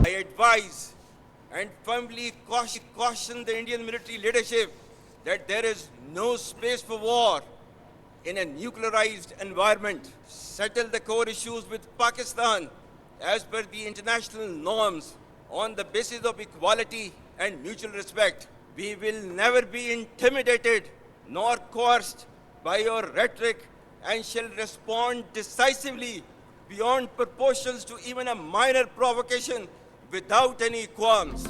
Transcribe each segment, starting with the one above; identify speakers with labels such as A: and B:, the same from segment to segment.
A: I advise and firmly caution the Indian military leadership that there is no space for war in a nuclearized environment. Settle the core issues with Pakistan as per the international norms on the basis of equality and mutual respect. We will never be intimidated nor coerced by your rhetoric and shall respond decisively beyond proportions to even a minor provocation without any qualms.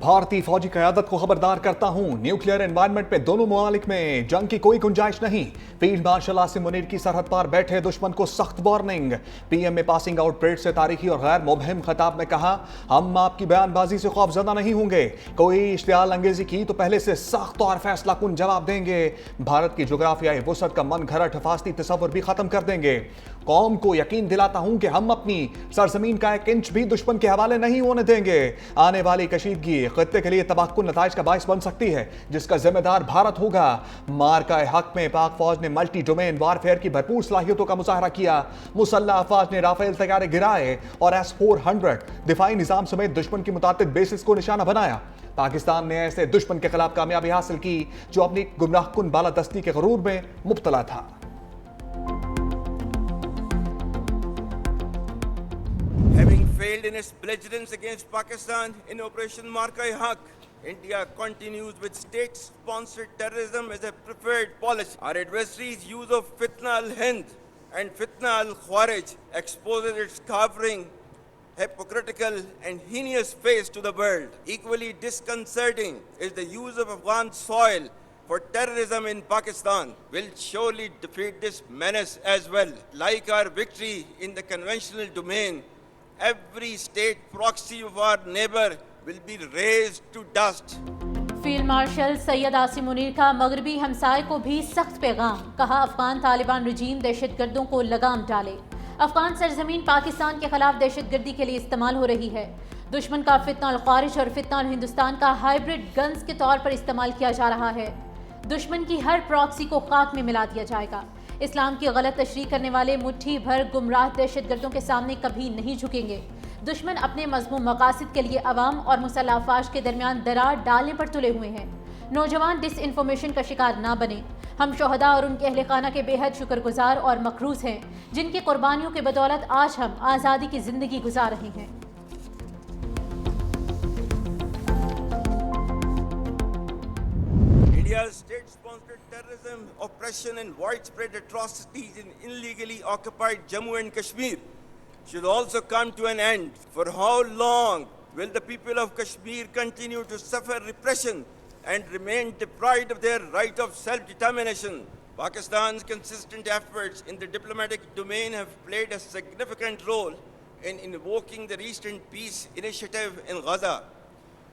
B: بھارتی فوجی قیادت کو خبردار کرتا ہوں، nuclear environment میں دونوں ممالک میں جنگ کی کوئی گنجائش نہیں۔ فیلڈ مارشل عاصم منیر کی سرحد پار بیٹھے دشمن کو سخت وارننگ۔ پی ایم نے پاسنگ آؤٹ پریڈ سے تاریخی اور غیر مبہم خطاب میں کہا، ہم آپ کی بیان بازی سے خوف زدہ نہیں ہوں گے، کوئی اشتعال انگیزی کی تو پہلے سے سخت اور فیصلہ کن جواب دیں گے، بھارت کی جغرافیائی وسعت کا من گھڑت حفاظتی تصور بھی ختم کر دیں گے۔ قوم کو یقین دلاتا ہوں کہ ہم اپنی سرزمین کا ایک انچ بھی دشمن کے حوالے نہیں ہونے دیں گے۔ آنے والی کشیدگی خطے کے لیے تباہ کن نتائج کا باعث بن سکتی ہے، جس کا ذمہ دار بھارت ہوگا۔ مارکہ حق میں پاک فوج نے ملٹی ڈومین وارفیئر کی بھرپور صلاحیتوں کا مظاہرہ کیا۔ مسلح افواج نے رافیل طیارے گرائے اور S-400 دفاعی نظام سمیت دشمن کی متعدد بیسز کو نشانہ بنایا۔ پاکستان نے ایسے دشمن کے خلاف کامیابی حاصل کی جو اپنی گمراہ کن بالادستی کے غرور میں مبتلا تھا۔
A: Having failed in its belligerence against Pakistan in Operation Marka-e-Haq, India continues with state-sponsored terrorism as a preferred policy. Our adversary's use of Fitna al-Hind and Fitna al-Khawarij exposes its cowering, hypocritical and heinous face to the world. Equally disconcerting is the use of Afghan soil for terrorism in Pakistan. Will surely defeat this menace as well. Like our victory in the conventional domain, every state proxy of our neighbor will be razed to dust.
C: Field marshal Syed Asim Munir کا مغربی ہمسائے کو بھی سخت پیغام، کہا افغان طالبان رجیم دہشت گردوں کو لگام ڈالے۔ افغان سرزمین پاکستان کے خلاف دہشت گردی کے لیے استعمال ہو رہی ہے۔ دشمن کا فتنہ الخوارج اور فتنہ الہندوستان کا ہائیبرڈ گنز کے طور پر استعمال کیا جا رہا ہے۔ دشمن کی ہر پراکسی کو خاک میں ملا دیا جائے گا۔ اسلام کی غلط تشریح کرنے والے مٹھی بھر گمراہ دہشت گردوں کے سامنے کبھی نہیں جھکیں گے۔ دشمن اپنے مذموم مقاصد کے لیے عوام اور مسلح افواج کے درمیان درار ڈالنے پر تلے ہوئے ہیں۔ نوجوان ڈس انفارمیشن کا شکار نہ بنیں۔ ہم شہداء اور ان کے اہل خانہ کے بے حد شکر گزار اور مقروض ہیں، جن کی قربانیوں کی بدولت آج ہم آزادی کی زندگی گزار رہے ہیں۔
A: India's state-sponsored terrorism, oppression and widespread atrocities in illegally occupied Jammu and Kashmir should also come to an end. For how long will the people of Kashmir continue to suffer repression and remain deprived of their right of self-determination? Pakistan's consistent efforts in the diplomatic domain have played a significant role in invoking the recent peace initiative in Gaza.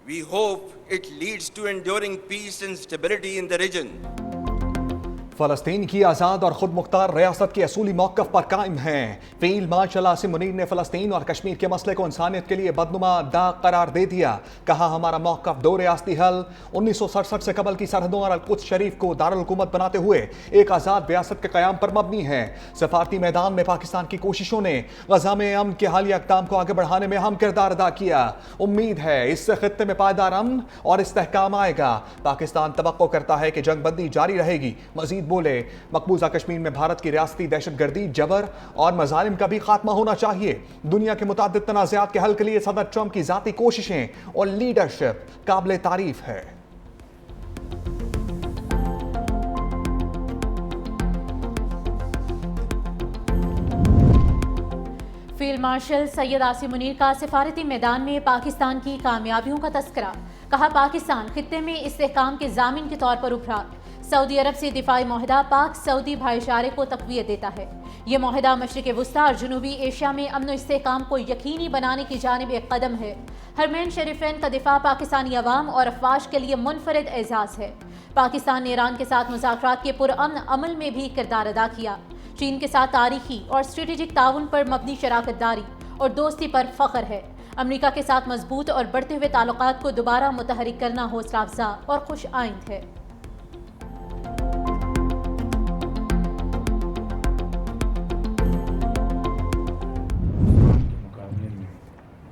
A: We hope it leads to enduring peace and stability in the region.
B: فلسطین کی آزاد اور خود مختار ریاست کے اصولی موقف پر قائم ہیں۔ فیلڈ مارشل عاصم منیر نے فلسطین اور کشمیر کے مسئلے کو انسانیت کے لیے بدنما داغ قرار دے دیا۔ کہا، ہمارا موقف دو ریاستی حل 1967 سے قبل کی سرحدوں اور القدس شریف کو دارالحکومت بناتے ہوئے ایک آزاد ریاست کے قیام پر مبنی ہے۔ سفارتی میدان میں پاکستان کی کوششوں نے غزہ میں امن کے حالیہ اقدام کو آگے بڑھانے میں اہم کردار ادا کیا۔ امید ہے اس سے خطے میں پائیدار امن اور استحکام آئے گا۔ پاکستان توقع کرتا ہے کہ جنگ بندی جاری رہے گی۔ مزید بولے، مقبوضہ کشمیر میں بھارت کی ریاستی دہشت گردی، جبر اور مظالم کا بھی خاتمہ ہونا چاہیے۔ دنیا کے متعدد تنازعات کے حل کے لیے صدر ٹرمپ کی ذاتی کوششیں اور لیڈرشپ قابل تعریف ہے۔
C: فیلڈ مارشل سید عاصم منیر کا سفارتی میدان میں پاکستان کی کامیابیوں کا تذکرہ، کہا پاکستان خطے میں استحکام کے ضامن کے طور پر ابھرا۔ سعودی عرب سے دفاعی معاہدہ پاک سعودی بھائی چارے کو تقویت دیتا ہے۔ یہ معاہدہ مشرق وسطیٰ اور جنوبی ایشیا میں امن و استحکام کو یقینی بنانے کی جانب ایک قدم ہے۔ حرمین شریفین کا دفاع پاکستانی عوام اور افواج کے لیے منفرد اعزاز ہے۔ پاکستان نے ایران کے ساتھ مذاکرات کے پرامن عمل میں بھی کردار ادا کیا۔ چین کے ساتھ تاریخی اور اسٹریٹجک تعاون پر مبنی شراکت داری اور دوستی پر فخر ہے۔ امریکہ کے ساتھ مضبوط اور بڑھتے ہوئے تعلقات کو دوبارہ متحرک کرنا حوصلہ افزا اور خوش آئند ہے۔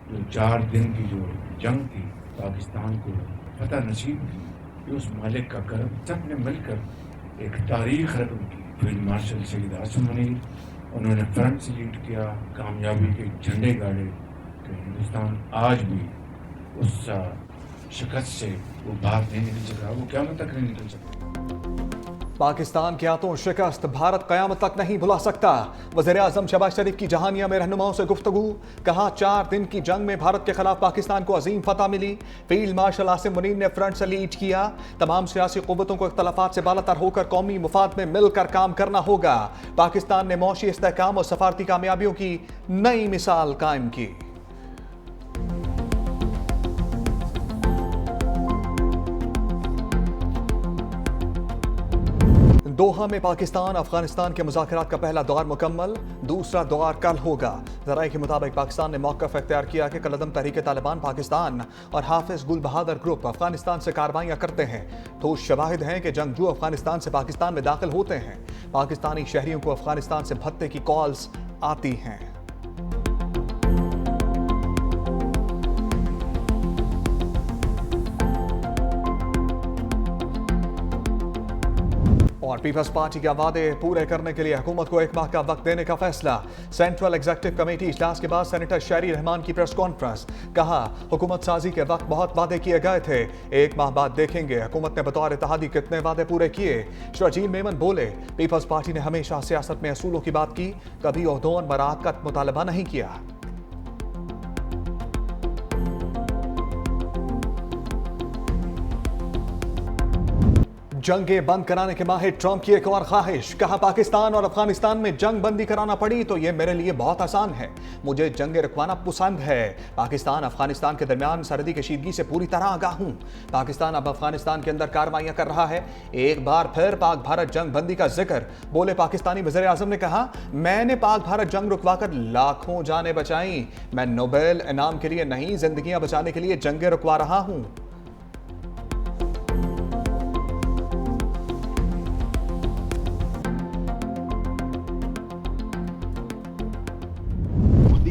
D: جو 4 دن کی جو جنگ تھی پاکستان کو فتح نصیب کی، یہ اس مالک کا کرم، سب نے مل کر ایک تاریخ رقم کی۔ فیلڈ مارشل سید عاصم منیر، انہوں نے فرنٹ سلیٹ کیا، کامیابی کے جھنڈے گاڑے، کہ ہندوستان آج بھی اس شکست سے وہ باہر نہیں نکل سکا، وہ قیامت تک نہیں نکل سکا۔
B: پاکستان کی آتوں شکست بھارت قیامت تک نہیں بھلا سکتا۔ وزیر اعظم شہباز شریف کی جہانیہ میں رہنماؤں سے گفتگو، کہا 4 دن کی جنگ میں بھارت کے خلاف پاکستان کو عظیم فتح ملی۔ فیلڈ مارشل عاصم منیر نے فرنٹ سے لیڈ کیا، تمام سیاسی قوتوں کو اختلافات سے بالاتر ہو کر قومی مفاد میں مل کر کام کرنا ہوگا۔ پاکستان نے معاشی استحکام اور سفارتی کامیابیوں کی نئی مثال قائم کی۔ دوحہ میں پاکستان افغانستان کے مذاکرات کا پہلا دور مکمل، دوسرا دور کل ہوگا۔ ذرائع کے مطابق پاکستان نے موقف اختیار کیا کہ کالعدم تحریک طالبان پاکستان اور حافظ گل بہادر گروپ افغانستان سے کارروائیاں کرتے ہیں۔ ٹھوس شواہد ہیں کہ جنگجو افغانستان سے پاکستان میں داخل ہوتے ہیں۔ پاکستانی شہریوں کو افغانستان سے بھتے کی کالز آتی ہیں۔ اور پیپلز پارٹی کے وعدے پورے کرنے کے لیے حکومت کو 1 ماہ کا وقت دینے کا فیصلہ۔ سینٹرل ایگزیکٹو کمیٹی اجلاس کے بعد سینیٹر شہری رحمان کی پریس کانفرنس، کہا حکومت سازی کے وقت بہت وعدے کیے گئے تھے، 1 ماہ بعد دیکھیں گے حکومت نے بطور اتحادی کتنے وعدے پورے کیے۔ شرجیل میمن بولے، پیپلز پارٹی نے ہمیشہ سیاست میں اصولوں کی بات کی، کبھی عہدوں اور برات کا مطالبہ نہیں کیا۔ جنگیں بند کرانے کے ماہر ٹرمپ کی ایک اور خواہش، کہا پاکستان اور افغانستان میں جنگ بندی کرانا پڑی تو یہ میرے لیے بہت آسان ہے، مجھے جنگیں رکوانا پسند ہے۔ پاکستان افغانستان کے درمیان سرحدی کشیدگی سے پوری طرح آگاہ ہوں۔ پاکستان اب افغانستان کے اندر کارروائیاں کر رہا ہے۔ ایک بار پھر پاک بھارت جنگ بندی کا ذکر، بولے پاکستانی وزیر اعظم نے کہا، میں نے پاک بھارت جنگ رکوا کر لاکھوں جانیں بچائیں، میں نوبیل انعام کے لیے نہیں، زندگیاں بچانے کے لیے جنگیں رکوا رہا ہوں۔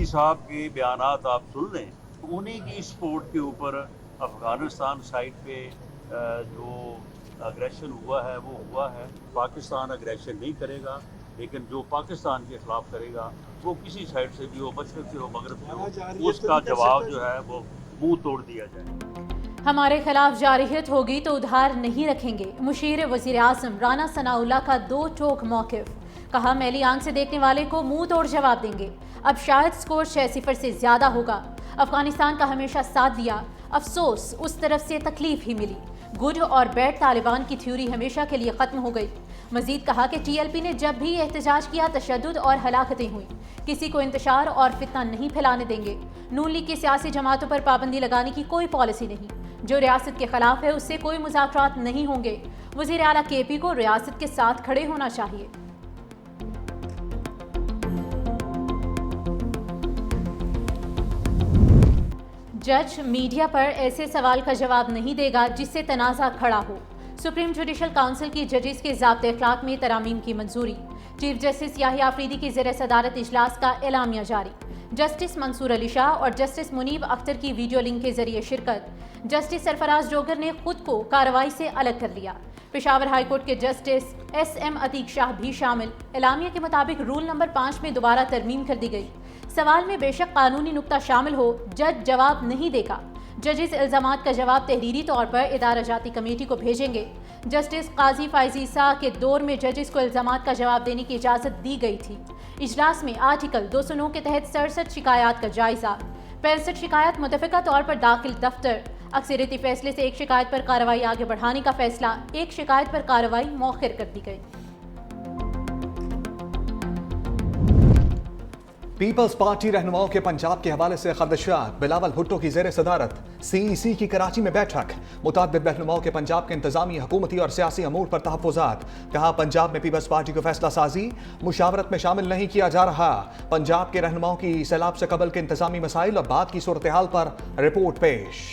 E: صاحب کے بیانات آپ سن لیں، انہیں کی سپورٹ کے اوپر افغانستان سائٹ پہ جو اگریشن ہوا ہے وہ ہوا ہے۔ پاکستان اگریشن نہیں کرے گا، لیکن جو پاکستان کے خلاف کرے گا وہ کسی سائٹ سے بھی ہو، مشرق سے ہو، مغرب سے ہو، اس کا جواب جو ہے وہ منہ توڑ دیا جائے۔
C: ہمارے خلاف جارحیت ہوگی تو ادھار نہیں رکھیں گے، مشیر وزیر اعظم رانا ثناء اللہ کا 2 ٹوک موقف، کہا میلی آنکھ سے دیکھنے والے کو منہ توڑ جواب دیں گے، اب شاید سکور 6-0 سے زیادہ ہوگا۔ افغانستان کا ہمیشہ ساتھ دیا، افسوس اس طرف سے تکلیف ہی ملی۔ گڈ اور بیڈ طالبان کی تھیوری ہمیشہ کے لیے ختم ہو گئی۔ مزید کہا کہ ٹی ایل پی نے جب بھی احتجاج کیا تشدد اور ہلاکتیں ہوئیں، کسی کو انتشار اور فتنہ نہیں پھیلانے دیں گے۔ نون لیگ کی سیاسی جماعتوں پر پابندی لگانے کی کوئی پالیسی نہیں، جو ریاست کے خلاف ہے اس سے کوئی مذاکرات نہیں ہوں گے۔ وزیر اعلیٰ کے پی کو ریاست کے ساتھ کھڑے ہونا چاہیے۔ جج میڈیا پر ایسے سوال کا جواب نہیں دے گا جس سے تنازع کھڑا ہو۔ سپریم جوڈیشل کونسل کی ججز کے ضابط اخلاق میں ترامیم کی منظوری۔ چیف جسٹس یحییٰ آفریدی کی زیر صدارت اجلاس کا اعلامیہ جاری۔ جسٹس منصور علی شاہ اور جسٹس منیب اختر کی ویڈیو لنک کے ذریعے شرکت۔ جسٹس سرفراز ڈوگر نے خود کو کارروائی سے الگ کر لیا۔ پشاور ہائی کورٹ کے جسٹس ایس ایم عتیق شاہ بھی شامل۔ اعلامیہ کے مطابق رول نمبر 5 میں دوبارہ ترمیم کر دی گئی۔ سوال میں بے شک قانونی نکتہ شامل ہو، جج جواب نہیں دے گا۔ ججز الزامات کا جواب تحریری طور پر ادارہ جاتی کمیٹی کو بھیجیں گے۔ جسٹس قاضی فائز عیسیٰ کے دور میں ججز کو الزامات کا جواب دینے کی اجازت دی گئی تھی۔ اجلاس میں آرٹیکل 209 کے تحت 67 شکایات کا جائزہ، 65 شکایات متفقہ طور پر داخل دفتر۔ اکثریتی فیصلے سے ایک شکایت پر کارروائی آگے بڑھانے کا فیصلہ، ایک شکایت پر کارروائی مؤخر کر دی گئی۔
B: پیپلز پارٹی رہنماؤں کے پنجاب کے حوالے سے خدشات، بلاول بھٹو کی زیر صدارت سی ای سی کی کراچی میں بیٹھک۔ متعدد رہنماؤں کے پنجاب کے انتظامی، حکومتی اور سیاسی امور پر تحفظات، کہا پنجاب میں پیپلز پارٹی کو فیصلہ سازی مشاورت میں شامل نہیں کیا جا رہا۔ پنجاب کے رہنماؤں کی سیلاب سے قبل کے انتظامی مسائل اور بعد کی صورتحال پر رپورٹ پیش۔